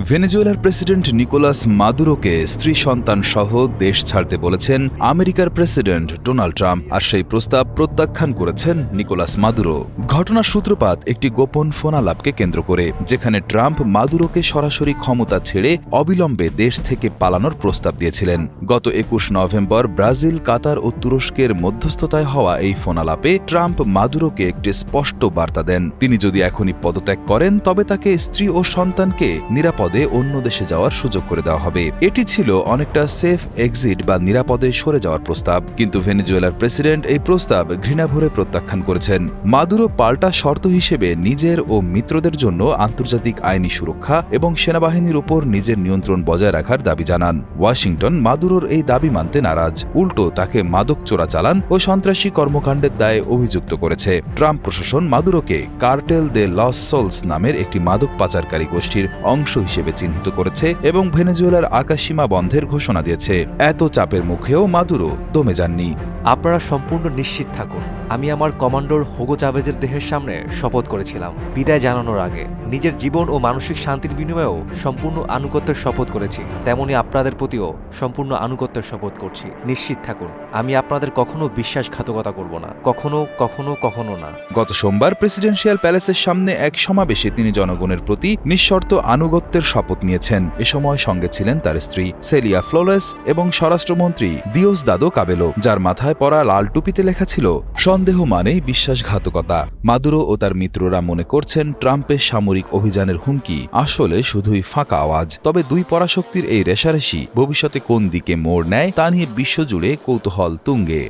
ভেনেজুয়েলার president Nicolas মাদুরোকে স্ত্রী সন্তান সহ দেশ ছাড়তে বলেছেন আমেরিকার প্রেসিডেন্ট ডোনাল্ড ট্রাম্প, আর সেই প্রস্তাব প্রত্যাখ্যান করেছেন নিকোলাস মাদুরো। ঘটনার সূত্রপাত একটি গোপন ফোনালাপকে কেন্দ্র করে, যেখানে ট্রাম্প মাদুরোকে সরাসরি ক্ষমতা ছেড়ে অবিলম্বে দেশ থেকে পালানোর প্রস্তাব দিয়েছিলেন। গত ২১ নভেম্বর ব্রাজিল, কাতার ও তুরস্কের মধ্যস্থতায় হওয়া এই ফোনালাপে ট্রাম্প মাদুরোকে একটি স্পষ্ট বার্তা দেন, তিনি যদি এখনই পদত্যাগ করেন তবে তাকে স্ত্রী ও সন্তানকে নিরাপদে অন্য দেশে যাওয়ার সুযোগ করে দেওয়া হবে। এটি ছিল অনেকটা সেফ এক্সিট বা নিরাপদে সরে যাওয়ার প্রস্তাব, কিন্তু ভেনেজুয়েলার প্রেসিডেন্ট এই প্রস্তাব ঘৃণাভরে প্রত্যাখ্যান করেছেন। মাদুরো পাল্টা শর্ত হিসেবে নিজের ও মিত্রদের জন্য আন্তর্জাতিক আইনি সুরক্ষা এবং সেনাবাহিনীর উপর নিজের নিয়ন্ত্রণ বজায় রাখার দাবি জানান। ওয়াশিংটন মাদুরোর এই দাবি মানতে নারাজ, উল্টো তাকে মাদক চোরাচালান ও সন্ত্রাসী কর্মকাণ্ডের দায়ে অভিযুক্ত করেছে। ট্রাম্প প্রশাসন মাদুরোকে কার্টেল দে লস সোলস নামের একটি মাদক পাচারকারী গোষ্ঠীর অংশ হিসেবে চিহ্নিত করেছে এবং ভেনেজুয়েলার আকাশসীমা বন্ধের ঘোষণা দিয়েছে। এত চাপের মুখেও মাদুরো দমে যাননি। আপনারা সম্পূর্ণ নিশ্চিত থাকুন, আমি আমার কমান্ডর হুগো চাভেজের দেহের সামনে শপথ করেছিলাম বিদায় জানানোর আগে নিজের জীবন ও মানসিক শান্তির বিনিময়েও সম্পূর্ণ আনুগত্যের শপথ করেছি। তেমনি আপনাদের প্রতিও সম্পূর্ণ আনুগত্যের শপথ করছি। নিশ্চিত থাকুন, আমি আপনাদের কখনো বিশ্বাসঘাতকতা করব না, কখনো না। গত সোমবার প্রেসিডেন্সিয়াল প্যালেসের সামনে এক সমাবেশে তিনি জনগণের প্রতি নিঃশর্ত আনুগত্যের শপথ নিয়েছেন। এ সময় সঙ্গে ছিলেন তার স্ত্রী সেলিয়া ফ্লোরেস এবং স্বরাষ্ট্রমন্ত্রী দিওসদাদো কাবেলো, যার মাথায় পরা লাল টুপিতে লেখা ছিল সন্দেহ মানেই বিশ্বাসঘাতকতা। মাদুরো ও তার মিত্ররা মনে করছেন ট্রাম্পের সামরিক অভিযানের হুমকি আসলে শুধুই ফাঁকা আওয়াজ। তবে দুই পরাশক্তির এই রেষারেষি ভবিষ্যতে কোন দিকে মোড় নেয় তা নিয়ে বিশ্বজুড়ে কৌতূহল তুঙ্গে।